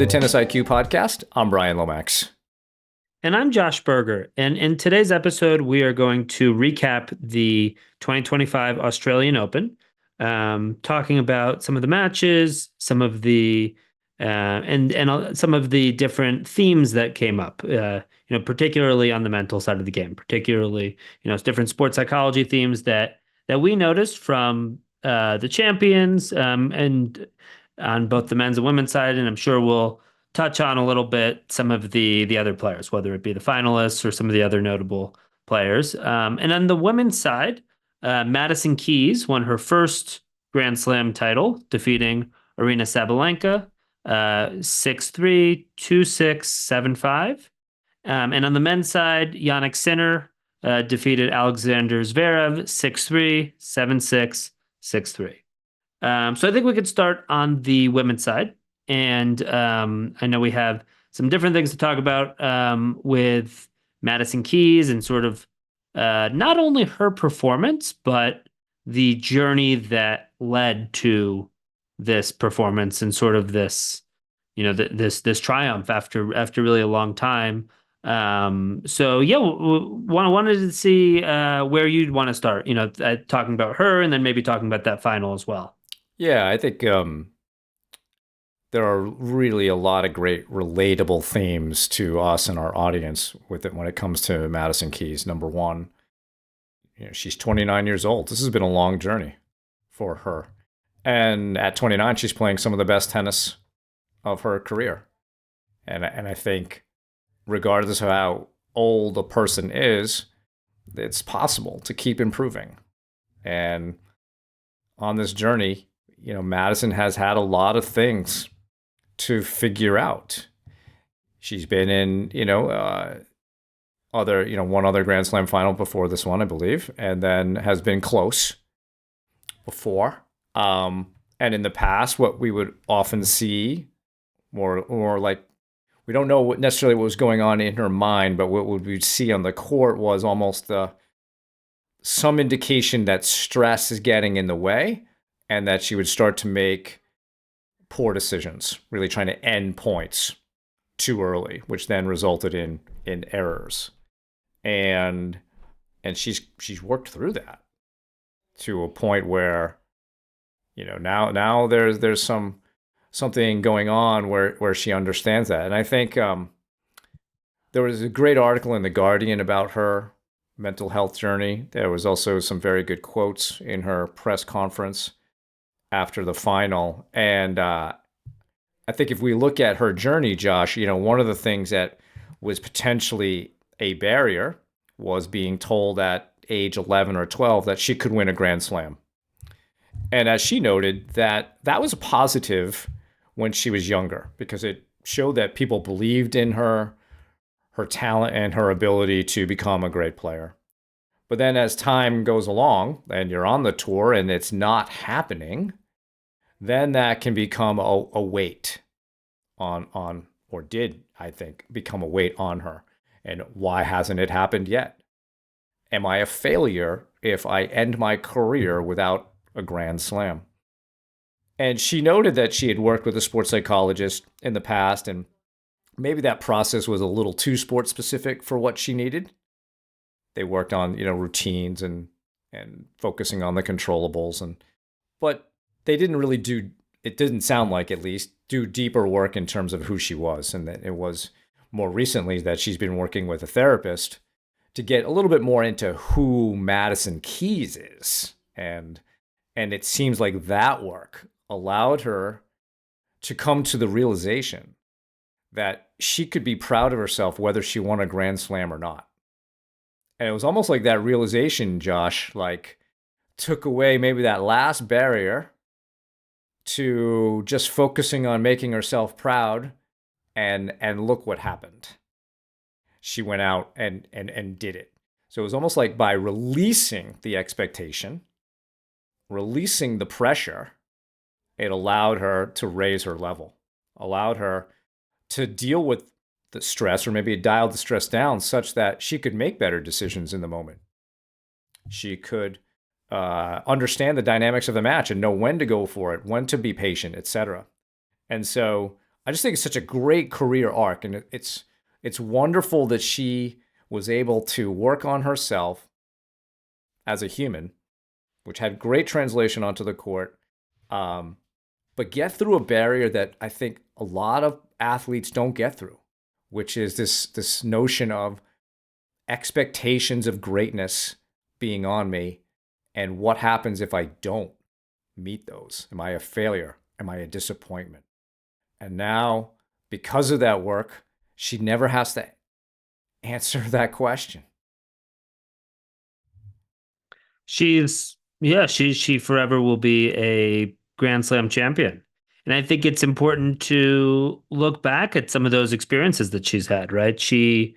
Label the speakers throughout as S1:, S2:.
S1: the Tennis IQ podcast. I'm Brian Lomax.
S2: And I'm Josh Berger. And in today's episode, we are going to recap the 2025 Australian Open, talking about some of the matches, some of the and some of the different themes that came up. Particularly on the mental side of the game, particularly different sports psychology themes that we noticed from the champions, and on both the men's and women's side, and I'm sure we'll touch on a little bit some of the other players, whether it be the finalists or some of the other notable players. And on the women's side, Madison Keys won her first Grand Slam title, defeating Aryna Sabalenka 6-3, 2-6, 7-5. And on the men's side, Jannik Sinner defeated Alexander Zverev 6-3, 7-6, 6-3. So I think we could start on the women's side. And I know we have some different things to talk about with Madison Keys and sort of not only her performance, but the journey that led to this performance and sort of this, this triumph after really a long time. So yeah, wanted to see where you'd want to start, talking about her and then maybe talking about that final as well.
S1: Yeah, I think there are really a lot of great relatable themes to us and our audience with it when it comes to Madison Keys. Number one, she's 29 years old. This has been a long journey for her. And at 29, she's playing some of the best tennis of her career. And I think regardless of how old a person is, it's possible to keep improving. And on this journey, Madison has had a lot of things to figure out. She's been in, one other Grand Slam final before this one, I believe, and then has been close before. And in the past, what we would often see, more like, we don't know what necessarily what was going on in her mind, but what we'd see on the court was almost some indication that stress is getting in the way, and that she would start to make poor decisions, really trying to end points too early, which then resulted in errors. And she's worked through that to a point where, now there's something going on where she understands that. And I think there was a great article in The Guardian about her mental health journey. There was also some very good quotes in her press conference after the final. And I think if we look at her journey, Josh, one of the things that was potentially a barrier was being told at age 11 or 12 that she could win a Grand Slam. And as she noted, that was a positive when she was younger, because it showed that people believed in her talent and her ability to become a great player. But then as time goes along and you're on the tour and it's not happening, then that can become a weight on, or did, I think, become a weight on her. And why hasn't it happened yet? Am I a failure if I end my career without a Grand Slam? And she noted that she had worked with a sports psychologist in the past, and maybe that process was a little too sports specific for what she needed. They worked on, routines and focusing on the controllables, but they didn't really it didn't sound like, at least, do deeper work in terms of who she was. And that it was more recently that she's been working with a therapist to get a little bit more into who Madison Keys is. And it seems like that work allowed her to come to the realization that she could be proud of herself whether she won a Grand Slam or not. And it was almost like that realization, Josh, took away maybe that last barrier to just focusing on making herself proud, and look what happened. She went out and did it. So it was almost like by releasing the expectation, releasing the pressure, it allowed her to raise her level, allowed her to deal with the stress, or maybe it dialed the stress down such that she could make better decisions in the moment. She could understand the dynamics of the match and know when to go for it, when to be patient, etc. And so I just think it's such a great career arc, and it's wonderful that she was able to work on herself as a human, which had great translation onto the court, um, but get through a barrier that I think a lot of athletes don't get through, which is this notion of expectations of greatness being on me, and what happens if I don't meet those? Am I a failure? Am I a disappointment? And now, because of that work, she never has to answer that question.
S2: She forever will be a Grand Slam champion. And I think it's important to look back at some of those experiences that she's had, right? She,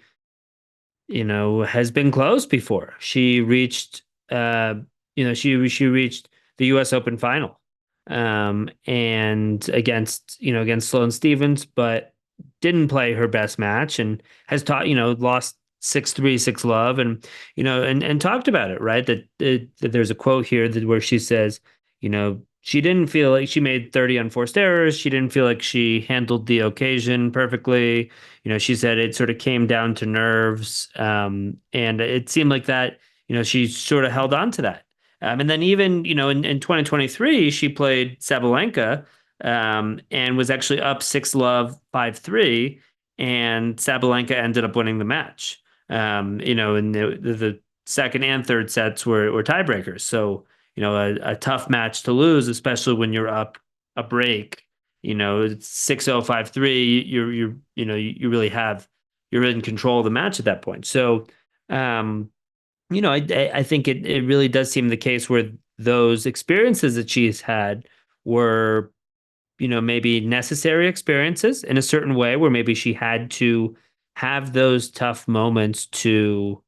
S2: has been close before. She reached she reached the US Open final. And against Sloane Stevens, but didn't play her best match and has taught, lost 6-3, 6-love, and and talked about it, right? That there's a quote here where she says, she didn't feel like she made 30 unforced errors. She didn't feel like she handled the occasion perfectly. She said it sort of came down to nerves. And it seemed like that, she sort of held on to that. And then even, in 2023, she played Sabalenka, and was actually up 6-love, 5-3, and Sabalenka ended up winning the match. And the second and third sets were tiebreakers. So, a tough match to lose, especially when you're up a break. It's 6-0, 5-3. You're in control of the match at that point. So, I think it really does seem the case where those experiences that she's had were, maybe necessary experiences in a certain way, where maybe she had to have those tough moments to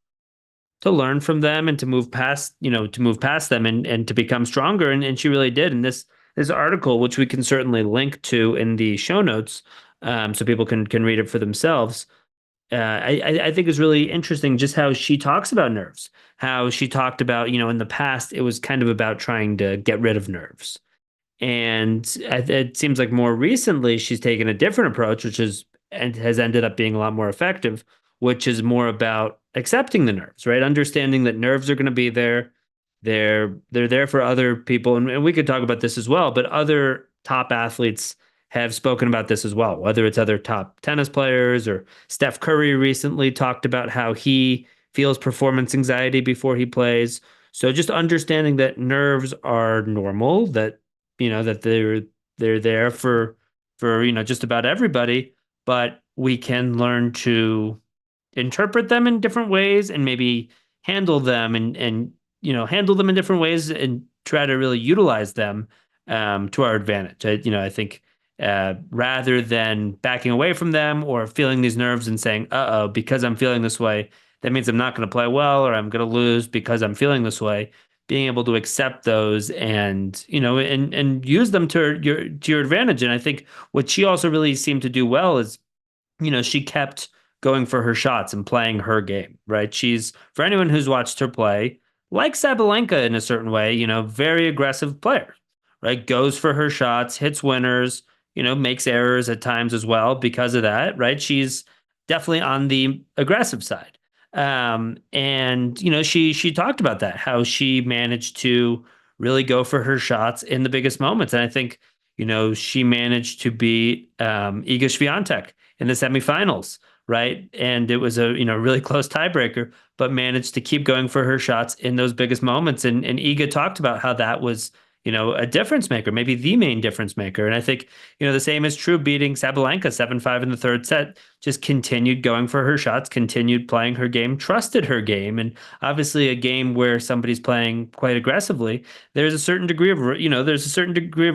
S2: learn from them and to move past them and to become stronger. And she really did. And this article, which we can certainly link to in the show notes, so people can read it for themselves. I think is really interesting just how she talks about nerves, how she talked about, in the past, it was kind of about trying to get rid of nerves. And it seems like more recently she's taken a different approach, and has ended up being a lot more effective, which is more about accepting the nerves, right? Understanding that nerves are going to be there. They're there for other people, and we could talk about this as well. But other top athletes have spoken about this as well, whether it's other top tennis players or Steph Curry recently talked about how he feels performance anxiety before he plays. So just understanding that nerves are normal, that they're there for just about everybody, but we can learn to interpret them in different ways and maybe handle them and handle them in different ways and try to really utilize them, to our advantage. I think, rather than backing away from them or feeling these nerves and saying, "Uh-oh, because I'm feeling this way, that means I'm not going to play well or I'm going to lose because I'm feeling this way." Being able to accept those and and use them to your advantage. And I think what she also really seemed to do well is, she kept going for her shots and playing her game, right? She's, for anyone who's watched her play, like Sabalenka in a certain way, very aggressive player, right? Goes for her shots, hits winners, makes errors at times as well because of that, right? She's definitely on the aggressive side. And she talked about that, how she managed to really go for her shots in the biggest moments. And I think, she managed to beat Iga Swiatek in the semifinals, right? And it was a really close tiebreaker, but managed to keep going for her shots in those biggest moments. And Iga talked about how that was a difference maker, maybe the main difference maker. And I think the same is true beating Sabalenka 7-5 in the third set. Just continued going for her shots, continued playing her game, trusted her game, and obviously a game where somebody's playing quite aggressively. There's a certain degree of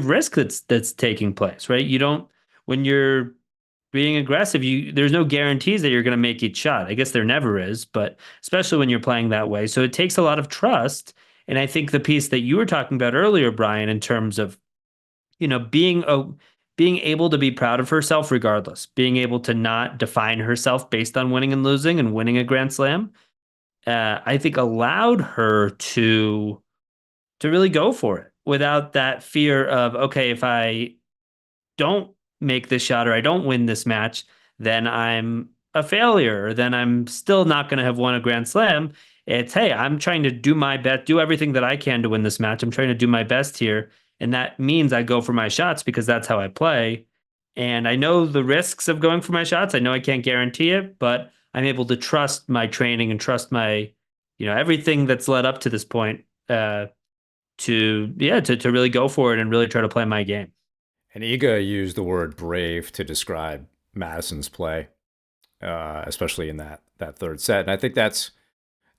S2: risk that's taking place, right? You don't when you're being aggressive, there's no guarantees that you're going to make each shot. I guess there never is, but especially when you're playing that way. So it takes a lot of trust. And I think the piece that you were talking about earlier, Brian, in terms of, being able to be proud of herself regardless, being able to not define herself based on winning and losing and winning a Grand Slam, I think allowed her to really go for it without that fear of, okay, if I don't make this shot or I don't win this match, then I'm a failure, or then I'm still not going to have won a Grand Slam. It's, hey, I'm trying to do my best, do everything that I can to win this match. I'm trying to do my best here. And that means I go for my shots because that's how I play. And I know the risks of going for my shots. I know I can't guarantee it, but I'm able to trust my training and trust my, everything that's led up to this point, to really go for it and really try to play my game.
S1: And Iga used the word brave to describe Madison's play, especially in that third set. And I think that's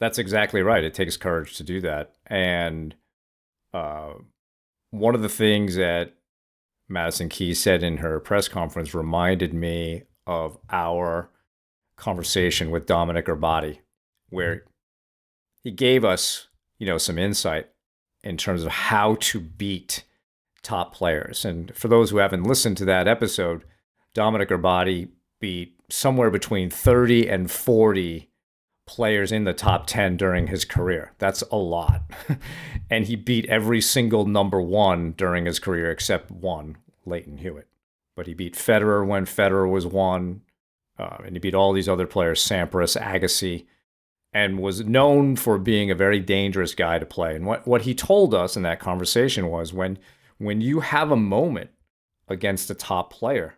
S1: exactly right. It takes courage to do that. And uh, one of the things that Madison Keys said in her press conference reminded me of our conversation with Dominic Erbati, where he gave us, some insight in terms of how to beat top players. And for those who haven't listened to that episode, Dominic Erbati beat somewhere between 30 and 40 players in the top 10 during his career. That's a lot. And he beat every single number one during his career except one, Leighton Hewitt. But he beat Federer when Federer was one. And he beat all these other players, Sampras, Agassi, and was known for being a very dangerous guy to play. And what he told us in that conversation was when you have a moment against a top player,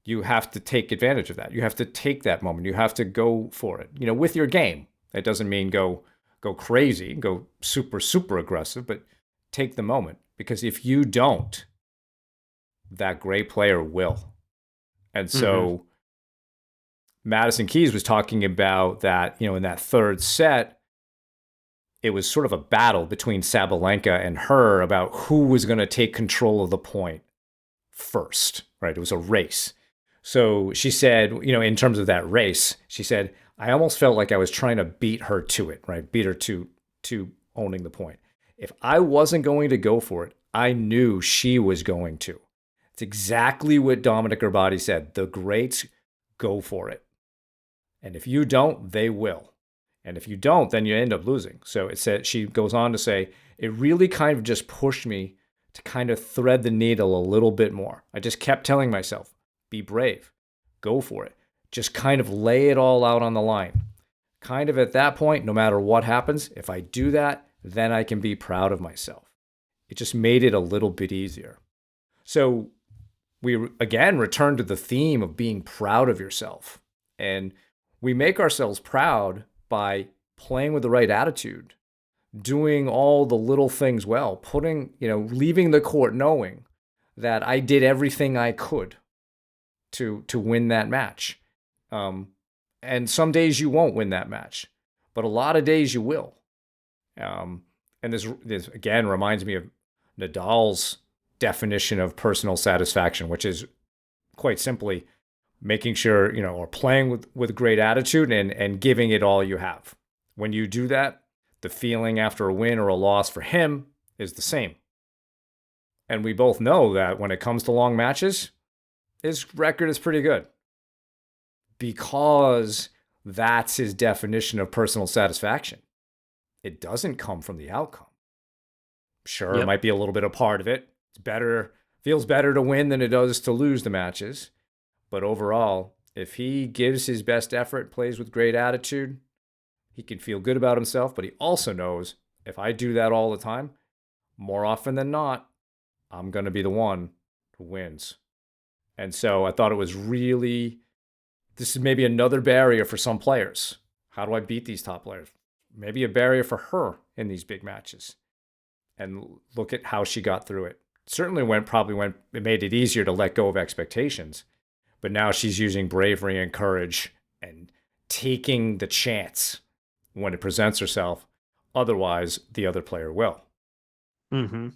S1: you have to take advantage of that. You have to take that moment. You have to go for it, with your game. That doesn't mean go crazy, go super, super aggressive, but take the moment. Because if you don't, that great player will. And so Madison Keys was talking about that, in that third set, it was sort of a battle between Sabalenka and her about who was going to take control of the point first, right? It was a race. So she said, in terms of that race, she said, I almost felt like I was trying to beat her to it, right? Beat her to owning the point. If I wasn't going to go for it, I knew she was going to. It's exactly what Dominic Erbati said. The greats go for it. And if you don't, they will. And if you don't, then you end up losing. So it said, she goes on to say, it really kind of just pushed me to kind of thread the needle a little bit more. I just kept telling myself, be brave, go for it. Just kind of lay it all out on the line. Kind of at that point, no matter what happens, if I do that, then I can be proud of myself. It just made it a little bit easier. So we again return to the theme of being proud of yourself. And we make ourselves proud by playing with the right attitude, doing all the little things well, leaving the court knowing that I did everything I could to win that match. And some days you won't win that match, but a lot of days you will. And this again reminds me of Nadal's definition of personal satisfaction, which is quite simply making sure, or playing with great attitude and giving it all you have. When you do that, the feeling after a win or a loss for him is the same. And we both know that when it comes to long matches, his record is pretty good because that's his definition of personal satisfaction. It doesn't come from the outcome. Sure, It might be a little bit a part of it. Feels better to win than it does to lose the matches. But overall, if he gives his best effort, plays with great attitude, he can feel good about himself. But he also knows if I do that all the time, more often than not, I'm going to be the one who wins. And so I thought this is maybe another barrier for some players. How do I beat these top players? Maybe a barrier for her in these big matches. And look at how she got through it. Certainly it made it easier to let go of expectations. But now she's using bravery and courage and taking the chance when it presents herself. Otherwise, the other player will.
S2: Mm-hmm.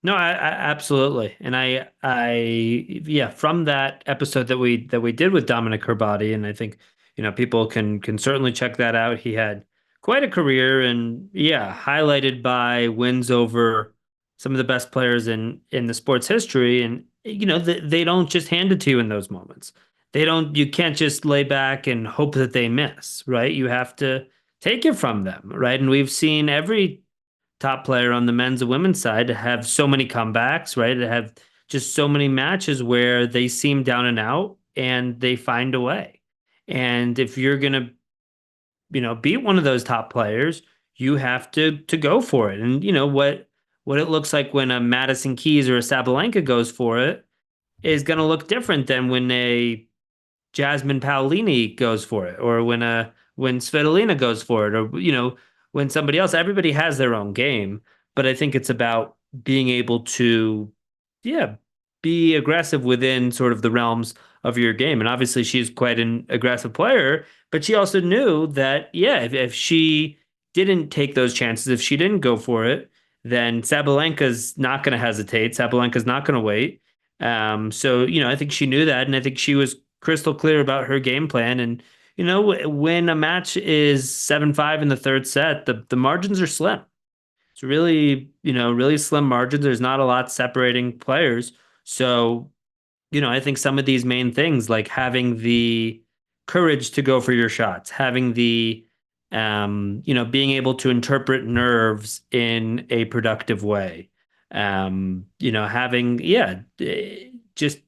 S2: No, I absolutely, and yeah, from that episode that we did with Dominic Herbati, and I think people can certainly check that out. He had quite a career, and yeah, highlighted by wins over some of the best players in the sport's history, and they don't just hand it to you in those moments. You can't just lay back and hope that they miss, right? You have to take it from them, right? And we've seen every top player on the men's and women's side have so many comebacks, right? To have just so many matches where they seem down and out and they find a way. And if you're gonna, beat one of those top players, you have to go for it. And what it looks like when a Madison Keys or a Sabalenka goes for it is going to look different than when a Jasmine Paolini goes for it, or when Svitolina goes for it, or when somebody else. Everybody has their own game, but I think it's about being able to, yeah, be aggressive within sort of the realms of your game. And obviously, she's quite an aggressive player, but she also knew that, yeah, if she didn't take those chances, if she didn't go for it, then Sabalenka's not going to hesitate. Sabalenka's not going to wait. So I think she knew that, and I think she was crystal clear about her game plan. And when a match is 7-5 in the third set, the margins are slim. It's really, really slim margins. There's not a lot separating players. So, I think some of these main things, like having the courage to go for your shots, having the, being able to interpret nerves in a productive way, having, yeah, just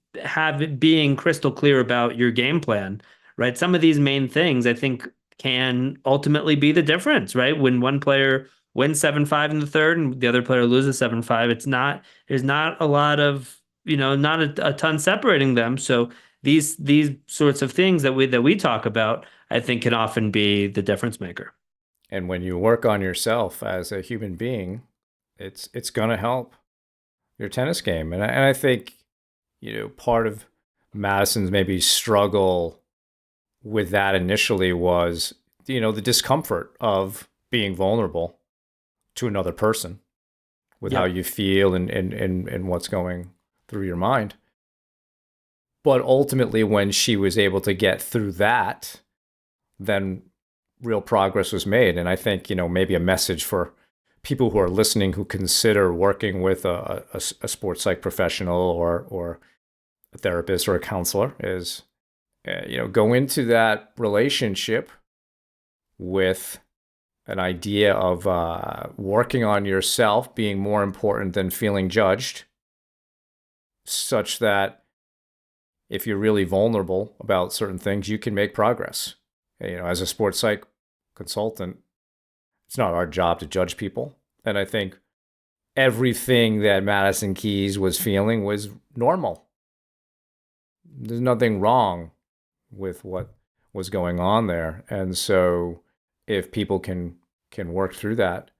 S2: being crystal clear about your game plan, right? Some of these main things I think can ultimately be the difference, right? When one player wins 7-5 in the third and the other player loses 7-5, there's not a lot of, not a ton separating them. So these sorts of things that we talk about, I think can often be the difference maker.
S1: And when you work on yourself as a human being, it's gonna help your tennis game. And I think, part of Madison's maybe struggle with that initially was, the discomfort of being vulnerable to another person with how
S2: Yep.
S1: you feel and what's going through your mind. But ultimately, when she was able to get through that, then real progress was made. And I think, maybe a message for people who are listening who consider working with a sports psych professional or a therapist or a counselor is, go into that relationship with an idea of working on yourself being more important than feeling judged, such that if you're really vulnerable about certain things, you can make progress. As a sports psych consultant, it's not our job to judge people. And I think everything that Madison Keys was feeling was normal. There's nothing wrong with what was going on there. And so if people can work through that,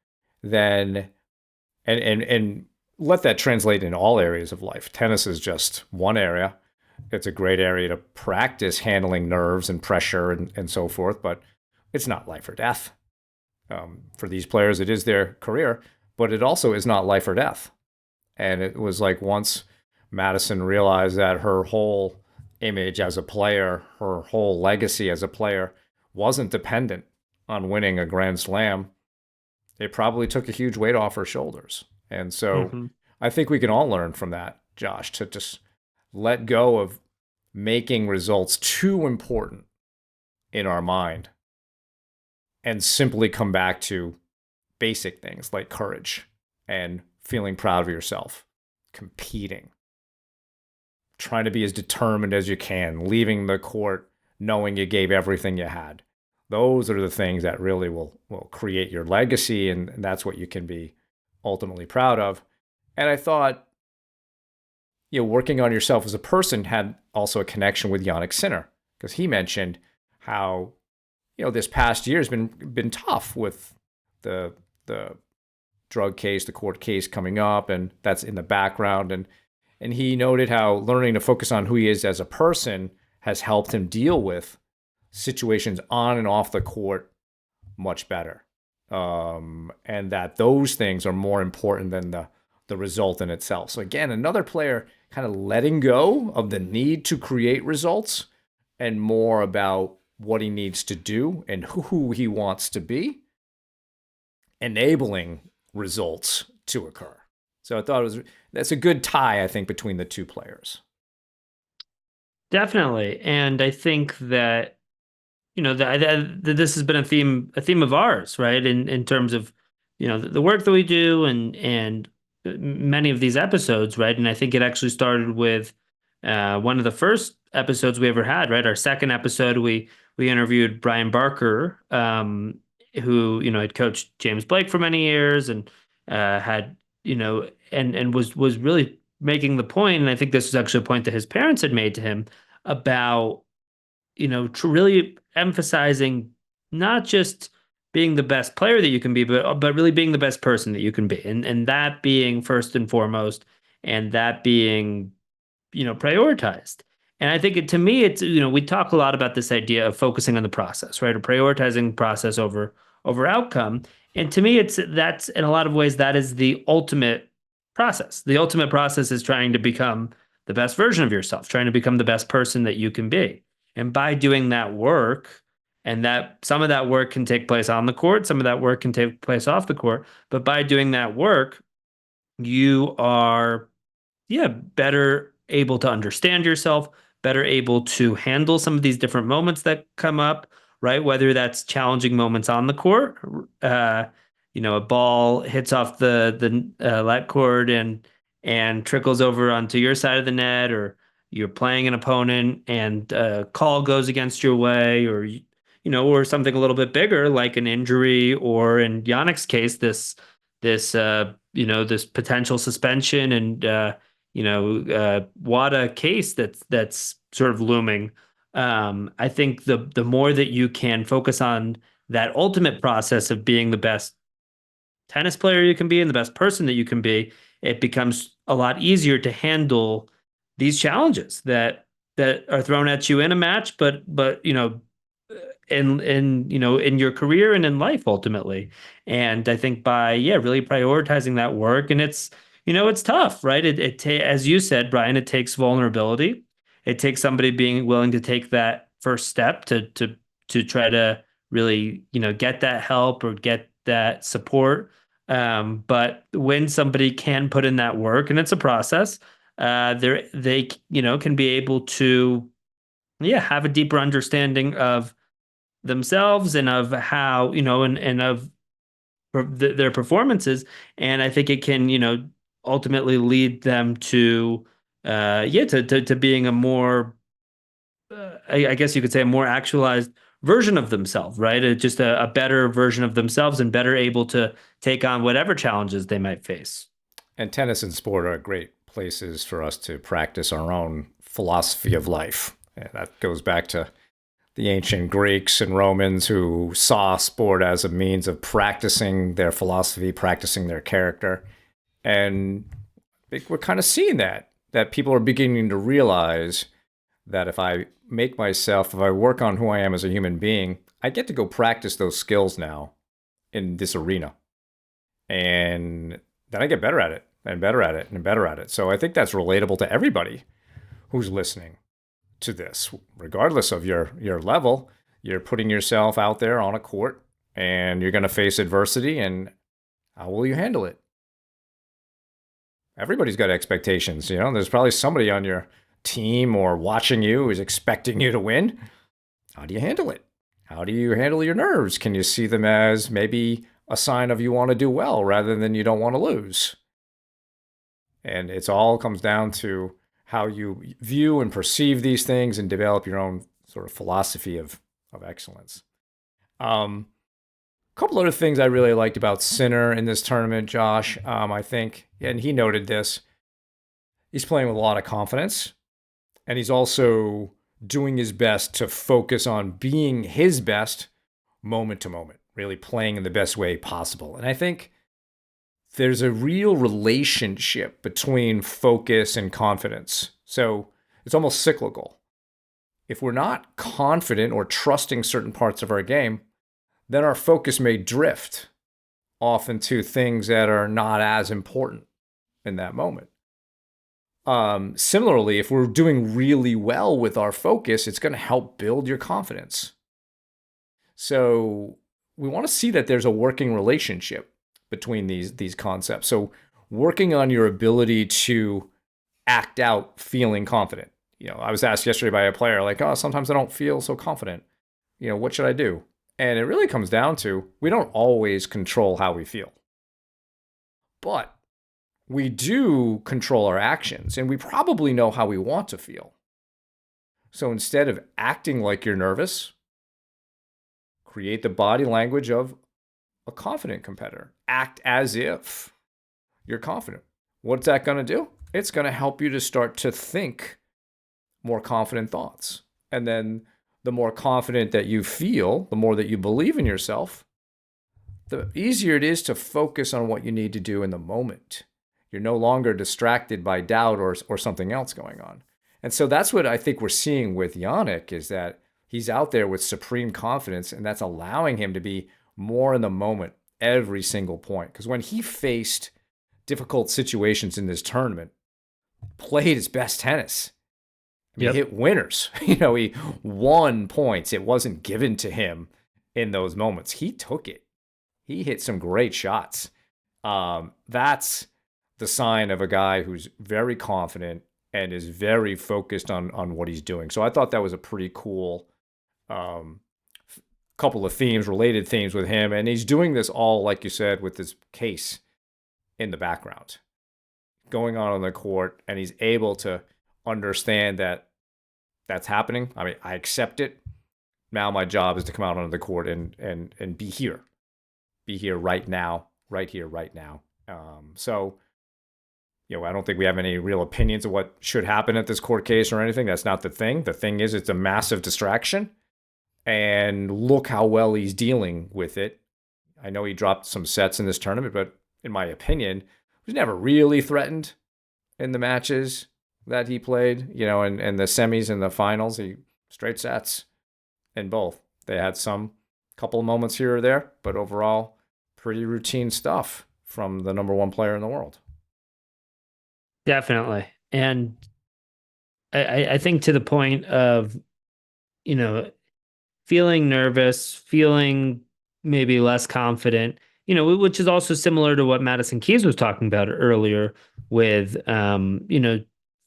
S1: then and let that translate in all areas of life. Tennis is just one area. It's a great area to practice handling nerves and pressure and so forth, but it's not life or death. For these players, it is their career, but it also is not life or death. And it was like once Madison realized that her whole image as a player, her whole legacy as a player wasn't dependent on winning a Grand Slam, it probably took a huge weight off her shoulders. And so
S2: Hmm.
S1: I think we can all learn from that, Josh, to just let go of making results too important in our mind and simply come back to basic things like courage and feeling proud of yourself, competing, trying to be as determined as you can, leaving the court knowing you gave everything you had. Those are the things that really will create your legacy, and that's what you can be ultimately proud of. And I thought, working on yourself as a person had also a connection with Jannik Sinner, because he mentioned how, this past year has been tough with the drug case, the court case coming up, and that's in the background. And he noted how learning to focus on who he is as a person has helped him deal with situations on and off the court much better. And that those things are more important than the result in itself. So again, another player kind of letting go of the need to create results and more about what he needs to do and who he wants to be, enabling results to occur. So I thought that's a good tie, I think, between the two players.
S2: Definitely. And I think that, that this has been a theme of ours, right? In terms of, the work that we do and many of these episodes, right? And I think it actually started with one of the first episodes we ever had, right? Our second episode, we interviewed Brian Barker, who had coached James Blake for many years and had and was really making the point, and I think this was actually a point that his parents had made to him about really emphasizing not just being the best player that you can be, but really being the best person that you can be, and that being first and foremost, and that being prioritized. And I think to me, it's we talk a lot about this idea of focusing on the process, right, or prioritizing process over outcome. And to me, that's in a lot of ways that is the ultimate process. The ultimate process is trying to become the best version of yourself, trying to become the best person that you can be. And by doing that work, and that some of that work can take place on the court, some of that work can take place off the court, but by doing that work, you are better able to understand yourself, better able to handle some of these different moments that come up, right? Whether that's challenging moments on the court, uh, a ball hits off the let cord and trickles over onto your side of the net, or you're playing an opponent and a call goes against your way, or something a little bit bigger like an injury, or in Jannik's case, this potential suspension and WADA case that's sort of looming. I think the more that you can focus on that ultimate process of being the best tennis player you can be and the best person that you can be, it becomes a lot easier to handle these challenges that are thrown at you in a match, but in your career and in life ultimately. And I think by really prioritizing that work, and it's tough, right? As you said, Brian, it takes vulnerability. It takes somebody being willing to take that first step to try to really get that help or get that support. But when somebody can put in that work, and it's a process, they can be able to have a deeper understanding of themselves and of how and of their performances. And I think it can ultimately lead them to to being a more I guess you could say a more actualized version of themselves, right? Just a better version of themselves and better able to take on whatever challenges they might face.
S1: And tennis and sport are great places for us to practice our own philosophy of life. And that goes back to the ancient Greeks and Romans who saw sport as a means of practicing their philosophy, practicing their character. And we're kind of seeing that people are beginning to realize that if I work on who I am as a human being, I get to go practice those skills now in this arena. And then I get better at it and better at it and better at it. So I think that's relatable to everybody who's listening to this, regardless of your level. You're putting yourself out there on a court and you're going to face adversity, and how will you handle it? Everybody's got expectations. There's probably somebody on your team or watching you who's expecting you to win. How do you handle it? How do you handle your nerves? Can you see them as maybe a sign of you want to do well rather than you don't want to lose? And it's all comes down to how you view and perceive these things and develop your own sort of philosophy of excellence. A couple other things I really liked about Sinner in this tournament, Josh, I think, and he noted this, he's playing with a lot of confidence, and he's also doing his best to focus on being his best moment to moment, really playing in the best way possible. And I think there's a real relationship between focus and confidence. So it's almost cyclical. If we're not confident or trusting certain parts of our game, then our focus may drift off into things that are not as important in that moment. Similarly, if we're doing really well with our focus, it's going to help build your confidence. So we want to see that there's a working relationship between these concepts. So working on your ability to act out feeling confident. I was asked yesterday by a player, like, oh, sometimes I don't feel so confident. What should I do? And it really comes down to, we don't always control how we feel. But we do control our actions and we probably know how we want to feel. So instead of acting like you're nervous, create the body language of a confident competitor. Act as if you're confident. What's that going to do? It's going to help you to start to think more confident thoughts. And then the more confident that you feel, the more that you believe in yourself, the easier it is to focus on what you need to do in the moment. You're no longer distracted by doubt or something else going on. And so that's what I think we're seeing with Jannik, is that he's out there with supreme confidence, and that's allowing him to be more in the moment every single point. Because when he faced difficult situations in this tournament, played his best tennis. I mean,
S2: Yep.
S1: he hit winners. He won points. It wasn't given to him in those moments. He took it. He hit some great shots. That's the sign of a guy who's very confident and is very focused on what he's doing. So I thought that was a pretty cool couple of themes, related themes with him. And he's doing this all, like you said, with this case in the background going on the court, and he's able to understand that that's happening. I mean, I accept it. Now my job is to come out onto the court and be here right now, right here, right now. So, I don't think we have any real opinions of what should happen at this court case or anything. That's not the thing. The thing is, it's a massive distraction, and look how well he's dealing with it. I know he dropped some sets in this tournament, but in my opinion, he was never really threatened in the matches that he played, and the semis and the finals. He straight sets in both. They had some couple of moments here or there, but overall, pretty routine stuff from the number one player in the world.
S2: Definitely. And I think to the point of, feeling nervous, feeling maybe less confident, which is also similar to what Madison Keys was talking about earlier with,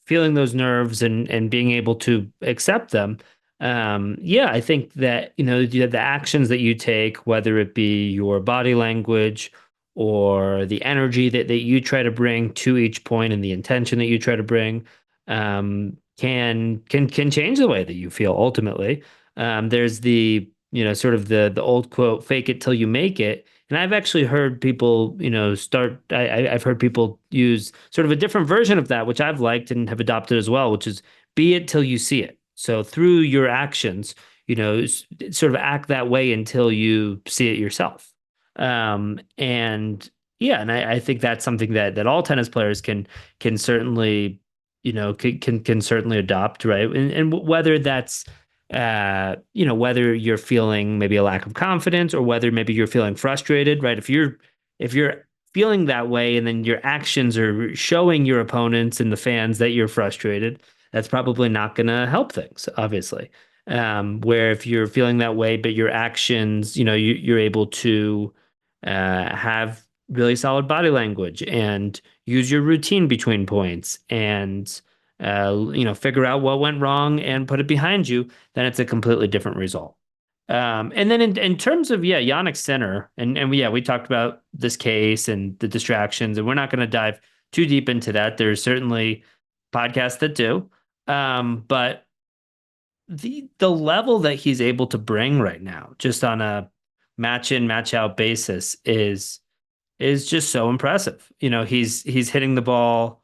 S2: feeling those nerves and being able to accept them. Yeah, I think that, the actions that you take, whether it be your body language or the energy that you try to bring to each point and the intention that you try to bring, can change the way that you feel ultimately. There's the, sort of the old quote, fake it till you make it. And I've actually heard people, I've heard people use sort of a different version of that, which I've liked and have adopted as well, which is be it till you see it. So through your actions, sort of act that way until you see it yourself. And yeah, and I think that's something that all tennis players can certainly, can certainly adopt, right? And whether that's whether you're feeling maybe a lack of confidence or whether maybe you're feeling frustrated, right? If you're feeling that way and then your actions are showing your opponents and the fans that you're frustrated, that's probably not going to help things, obviously. Where if you're feeling that way, but your actions, you're able to have really solid body language and use your routine between points and figure out what went wrong and put it behind you, then it's a completely different result. And then in terms of, Jannik Sinner, and we talked about this case and the distractions, and we're not going to dive too deep into that. There's certainly podcasts that do. But the level that he's able to bring right now, just on a match in, match out basis is just so impressive. He's hitting the ball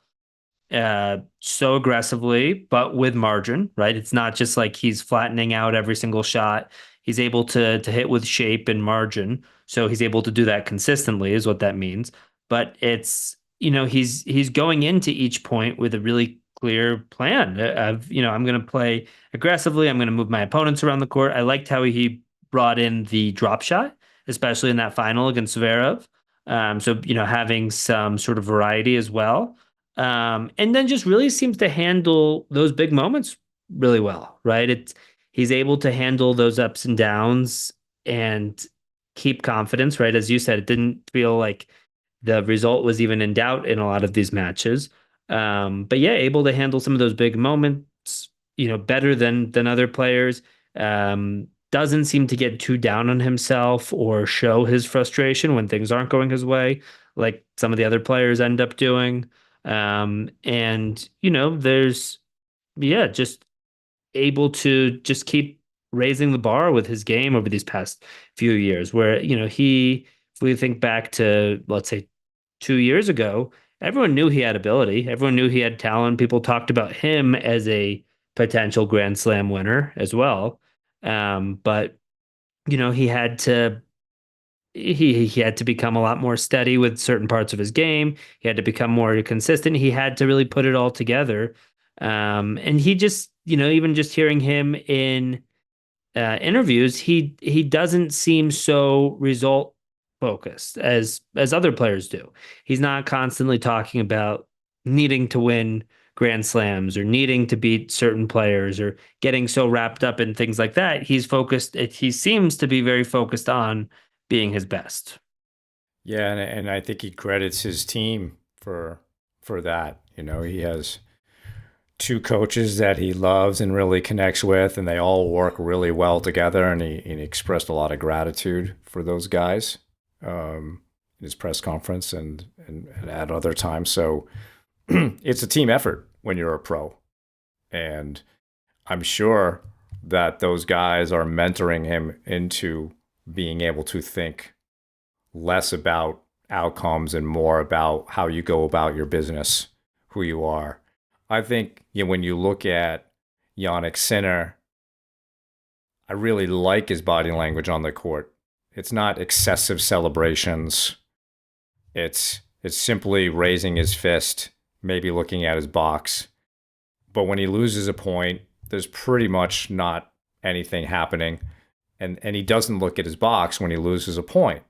S2: so aggressively, but with margin, right? It's not just like he's flattening out every single shot. He's able to hit with shape and margin. So he's able to do that consistently is what that means. But it's, he's going into each point with a really clear plan of, I'm going to play aggressively. I'm going to move my opponents around the court. I liked how he brought in the drop shot, especially in that final against Zverev. So, having some sort of variety as well. And then just really seems to handle those big moments really well, right? He's able to handle those ups and downs and keep confidence, right? As you said, it didn't feel like the result was even in doubt in a lot of these matches. But yeah, able to handle some of those big moments, better than other players. Doesn't seem to get too down on himself or show his frustration when things aren't going his way, like some of the other players end up doing. And there's just able to just keep raising the bar with his game over these past few years where, if we think back to, let's say, 2 years ago, everyone knew he had ability. Everyone knew he had talent. People talked about him as a potential Grand Slam winner as well. But he had to he had to become a lot more steady with certain parts of his game. He had to become more consistent. He had to really put it all together. And he just, even just hearing him in interviews, he doesn't seem so result focused as other players do. He's not constantly talking about needing to win Grand Slams or needing to beat certain players or getting so wrapped up in things like that. He's focused. He seems to be very focused on being his best.
S1: Yeah, and I think he credits his team for that. He has two coaches that he loves and really connects with, and they all work really well together. And he expressed a lot of gratitude for those guys in his press conference and at other times. So it's a team effort when you're a pro, and I'm sure that those guys are mentoring him into being able to think less about outcomes and more about how you go about your business, who you are. I think when you look at Jannik Sinner, I really like his body language on the court. It's not excessive celebrations. It's simply raising his fist, maybe looking at his box. But when he loses a point, there's pretty much not anything happening. And he doesn't look at his box when he loses a point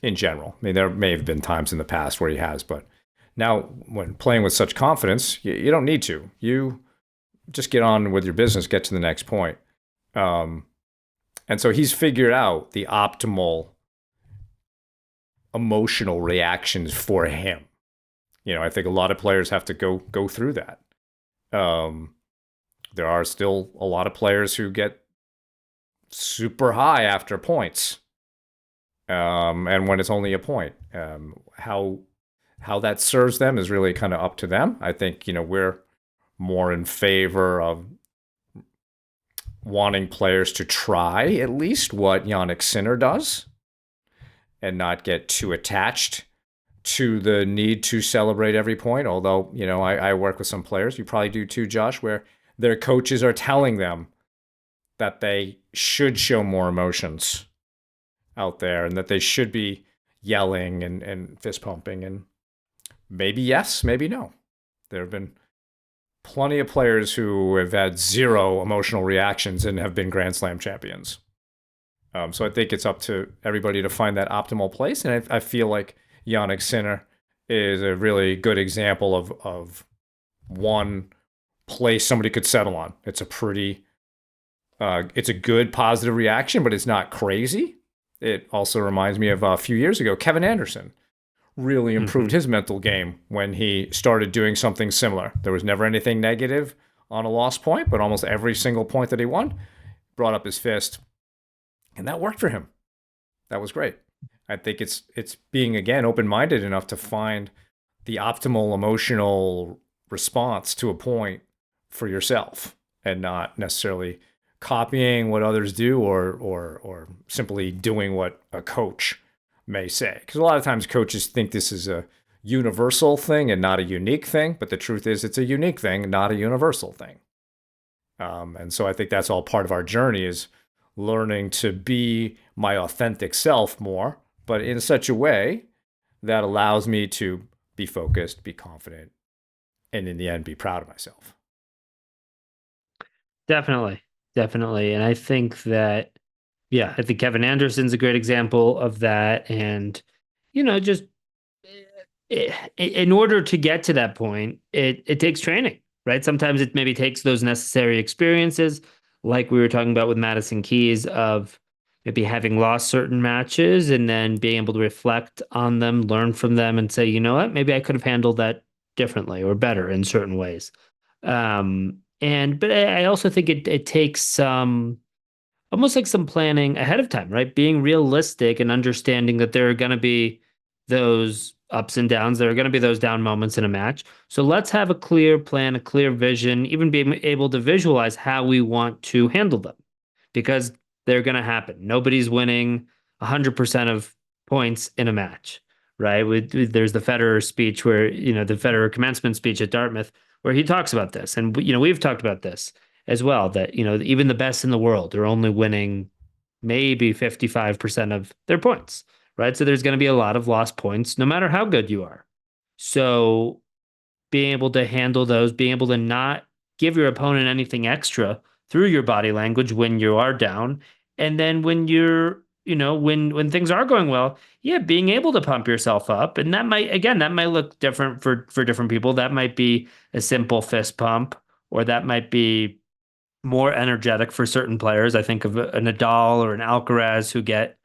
S1: in general. I mean, there may have been times in the past where he has, but now when playing with such confidence, you don't need to. You just get on with your business, get to the next point. And so he's figured out the optimal emotional reactions for him. I think a lot of players have to go through that. There are still a lot of players who get super high after points. And when it's only a point, how that serves them is really kind of up to them. I think, we're more in favor of wanting players to try at least what Jannik Sinner does and not get too attached to the need to celebrate every point. Although, I work with some players, you probably do too, Josh, where their coaches are telling them that they should show more emotions out there and that they should be yelling and fist pumping. And maybe yes, maybe no. There have been plenty of players who have had zero emotional reactions and have been Grand Slam champions. So I think it's up to everybody to find that optimal place. And I feel like Jannik Sinner is a really good example of one place somebody could settle on. It's a good positive reaction, but it's not crazy. It also reminds me of a few years ago, Kevin Anderson really improved his mental game when he started doing something similar. There was never anything negative on a lost point, but almost every single point that he won brought up his fist, and that worked for him. That was great. I think it's being, again, open-minded enough to find the optimal emotional response to a point for yourself and not necessarily copying what others do or simply doing what a coach may say. Because a lot of times coaches think this is a universal thing and not a unique thing, but the truth is it's a unique thing, not a universal thing. And so I think that's all part of our journey, is learning to be my authentic self more, but in such a way that allows me to be focused, be confident, and in the end, be proud of myself.
S2: Definitely. Definitely. And I think that, I think Kevin Anderson's a great example of that. And, just in order to get to that point, it takes training, right? Sometimes it maybe takes those necessary experiences, like we were talking about with Madison Keys, of maybe having lost certain matches and then being able to reflect on them, learn from them, and say, you know what, maybe I could have handled that differently or better in certain ways. But I also think it takes some, almost like some planning ahead of time, right? Being realistic and understanding that there are going to be those ups and downs. There are going to be those down moments in a match. So let's have a clear plan, a clear vision, even being able to visualize how we want to handle them because they're going to happen. Nobody's winning 100% of points in a match, right? There's the Federer speech where, the Federer commencement speech at Dartmouth where he talks about this. And, we've talked about this as well, that, even the best in the world are only winning maybe 55% of their points, right? So there's going to be a lot of lost points no matter how good you are. So being able to handle those, being able to not give your opponent anything extra through your body language when you are down. And then when you're, when things are going well, yeah, being able to pump yourself up. And that might look different for different people. That might be a simple fist pump, or that might be more energetic for certain players. I think of a Nadal or an Alcaraz who get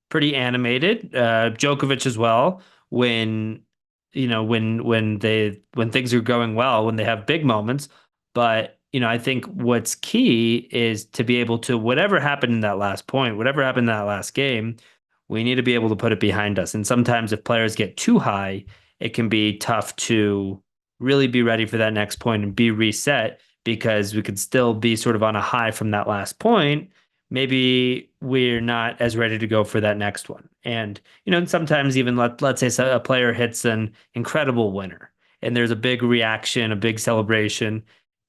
S2: pretty animated. Djokovic as well when when things are going well, when they have big moments. But I think what's key is to be able to whatever happened in that last point, whatever happened in that last game, we need to be able to put it behind us. And sometimes if players get too high, it can be tough to really be ready for that next point and be reset because we could still be sort of on a high from that last point. Maybe we're not as ready to go for that next one. And, and sometimes even let's say a player hits an incredible winner and there's a big reaction, a big celebration.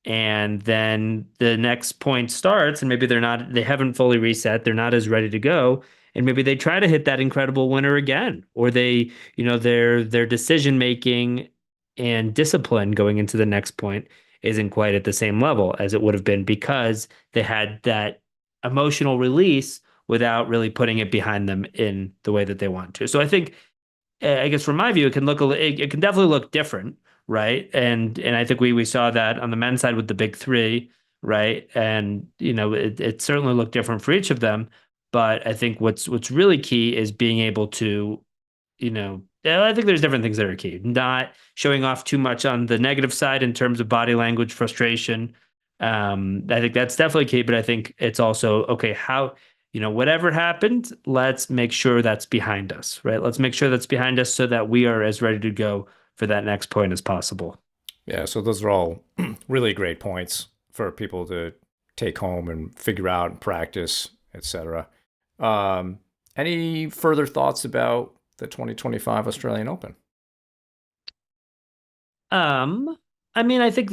S2: And then the next point starts and maybe they haven't fully reset. They're not as ready to go. And maybe they try to hit that incredible winner again, or they, their decision making and discipline going into the next point isn't quite at the same level as it would have been because they had that emotional release without really putting it behind them in the way that they want to. So I think, I guess from my view, it can definitely look different, right? And I think we saw that on the men's side with the big three, right? And it certainly looked different for each of them. But I think what's really key is being able to, I think there's different things that are key. Not showing off too much on the negative side in terms of body language, frustration. I think that's definitely key, but I think it's also okay, whatever happened, let's make sure that's behind us, right? Let's make sure that's behind us so that we are as ready to go for that next point as possible.
S1: Yeah, so those are all really great points for people to take home and figure out and practice, etc. Any further thoughts about the 2025 Australian Open?
S2: I mean, I think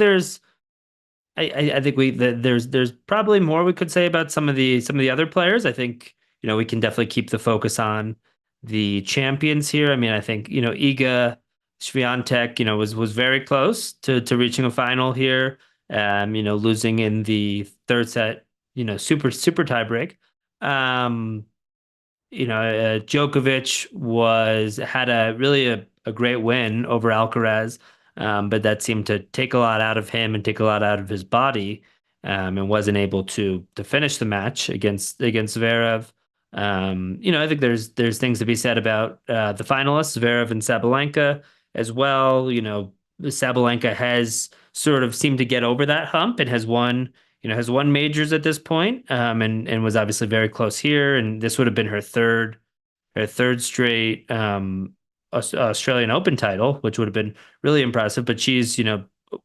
S2: I think there's probably more we could say about some of the other players. I think we can definitely keep the focus on the champions here. I mean, I think Iga Swiatek was very close to reaching a final here. Losing in the third set, super tiebreak. Um, Djokovic had a great win over Alcaraz, but that seemed to take a lot out of him and take a lot out of his body, and wasn't able to finish the match against Zverev. I think there's things to be said about the finalists, Zverev and Sabalenka as well. Sabalenka has sort of seemed to get over that hump and has won majors at this point, and was obviously very close here. And this would have been her third straight Australian Open title, which would have been really impressive. But she's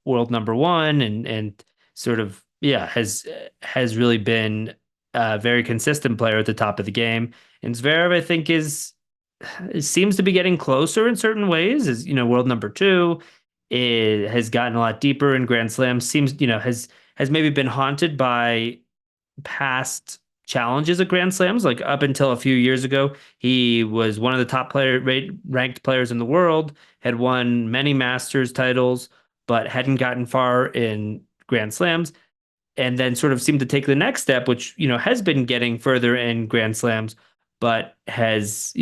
S2: world number one, and sort of has really been a very consistent player at the top of the game. And Zverev, I think, seems to be getting closer in certain ways. Is world number two. It has gotten a lot deeper in Grand Slam. Seems has maybe been haunted by past challenges at Grand Slams. Like up until a few years ago, he was one of the top ranked players in the world, had won many Masters titles, but hadn't gotten far in Grand Slams. And then sort of seemed to take the next step, which, has been getting further in Grand Slams, but has,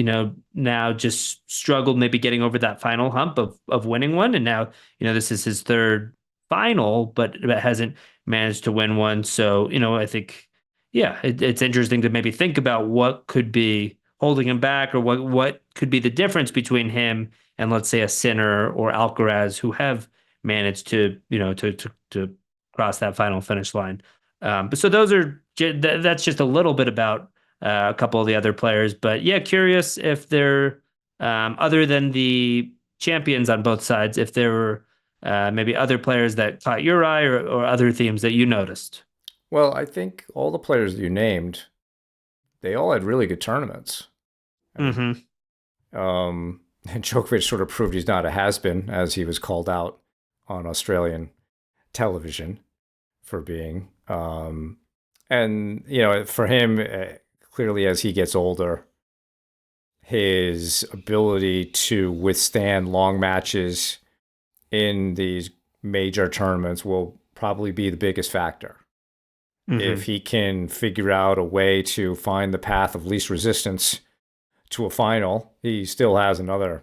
S2: now just struggled maybe getting over that final hump of winning one. And now, this is his third final, but hasn't managed to win one. So, I think, yeah, it's interesting to maybe think about what could be holding him back, or what could be the difference between him and, let's say, a Sinner or Alcaraz, who have managed to, to cross that final finish line. But so that's just a little bit about a couple of the other players. But yeah, curious if there other than the champions on both sides, if there were maybe other players that caught your eye or other themes that you noticed.
S1: Well, I think all the players that you named, they all had really good tournaments. I mean,
S2: Mm-hmm.
S1: and Djokovic sort of proved he's not a has-been, as he was called out on Australian television for being. And, for him, clearly as he gets older, his ability to withstand long matches in these major tournaments will probably be the biggest factor.
S2: Mm-hmm.
S1: If he can figure out a way to find the path of least resistance to a final, he still has certainly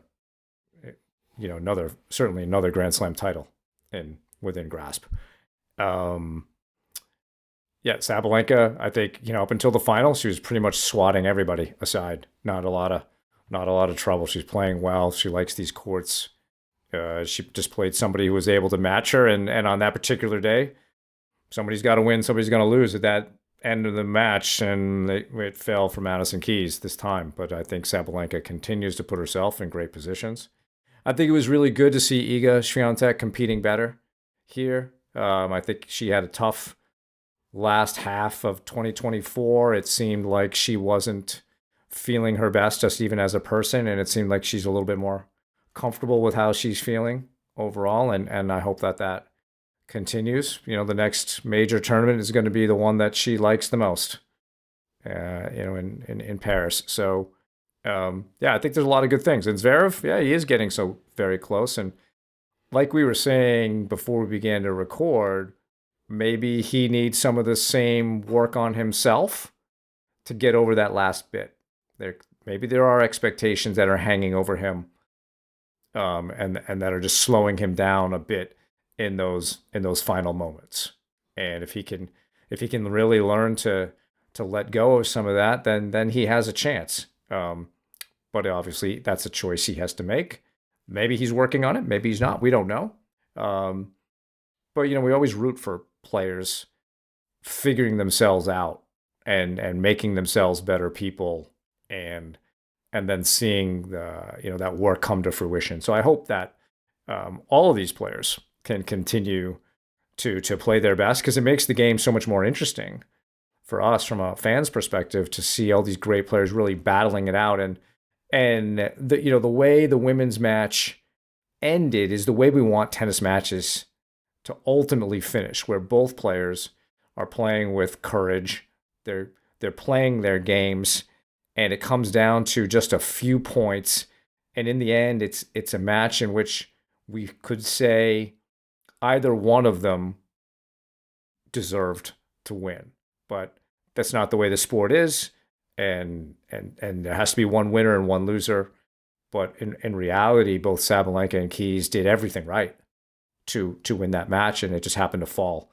S1: another Grand Slam title within grasp. Um, yeah, Sabalenka, I think, up until the final, she was pretty much swatting everybody aside. Not a lot of trouble. She's playing well. She likes these courts. She just played somebody who was able to match her, and on that particular day, somebody's got to win, somebody's going to lose at that end of the match, and it fell for Madison Keys this time. But I think Sabalenka continues to put herself in great positions. I think it was really good to see Iga Swiatek competing better here. I think she had a tough last half of 2024. It seemed like she wasn't feeling her best, just even as a person, and it seemed like she's a little bit more comfortable with how she's feeling overall, and I hope that continues. The next major tournament is going to be the one that she likes the most, in Paris. So, yeah, I think there's a lot of good things. And Zverev, yeah, he is getting so very close. And like we were saying before we began to record, maybe he needs some of the same work on himself to get over that last bit. Maybe there are expectations that are hanging over him, and that are just slowing him down a bit in those final moments. And if he can really learn to let go of some of that, then he has a chance. But obviously that's a choice he has to make. Maybe he's working on it. Maybe he's not. We don't know. But we always root for players figuring themselves out and making themselves better people, and then seeing that work come to fruition. So I hope that all of these players can continue to play their best, because it makes the game so much more interesting for us from a fan's perspective to see all these great players really battling it out. And the way the women's match ended is the way we want tennis matches to ultimately finish, where both players are playing with courage. They're playing their games, and it comes down to just a few points. And in the end, it's a match in which we could say either one of them deserved to win. But that's not the way the sport is. And there has to be one winner and one loser. But in reality, both Sabalenka and Keys did everything right to win that match, and it just happened to fall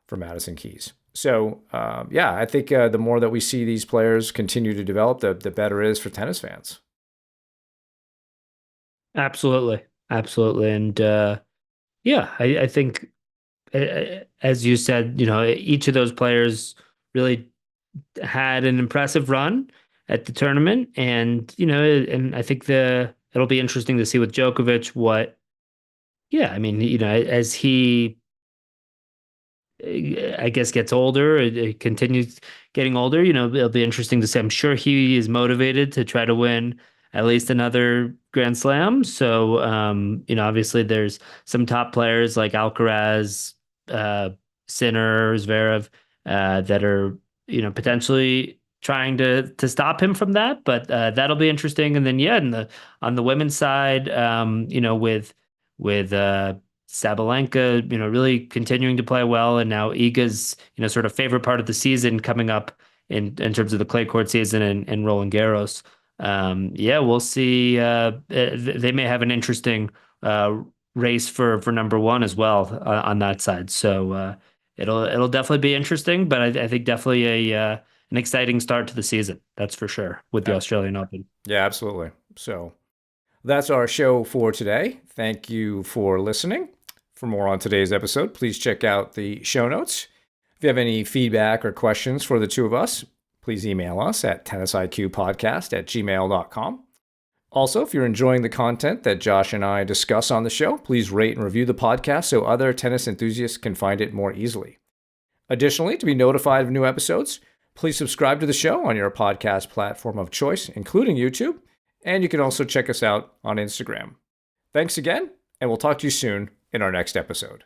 S1: for Madison Keys. So, yeah, I think the more that we see these players continue to develop, the better it is for tennis fans.
S2: Absolutely. Absolutely. And yeah, I think, as you said, each of those players really had an impressive run at the tournament. And I think it'll be interesting to see with Djokovic yeah, I mean, as he, I guess, gets older, it continues getting older. It'll be interesting to see. I'm sure he is motivated to try to win at least another Grand Slam. So, obviously there's some top players like Alcaraz, uh, Sinner, Zverev, that are, potentially trying to stop him from that. But that'll be interesting. And then, yeah, on the women's side, with Sabalenka, really continuing to play well, and now Iga's, sort of favorite part of the season coming up in terms of the clay court season and Roland Garros. Yeah, we'll see. They may have an interesting race for number one as well on that side. So it'll definitely be interesting, but I think definitely an exciting start to the season. That's for sure with the Australian Open.
S1: Yeah, absolutely. So that's our show for today. Thank you for listening. For more on today's episode, please check out the show notes. If you have any feedback or questions for the two of us, please email us at tennisiqpodcast@gmail.com. Also, if you're enjoying the content that Josh and I discuss on the show, please rate and review the podcast so other tennis enthusiasts can find it more easily. Additionally, to be notified of new episodes, please subscribe to the show on your podcast platform of choice, including YouTube, and you can also check us out on Instagram. Thanks again, and we'll talk to you soon in our next episode.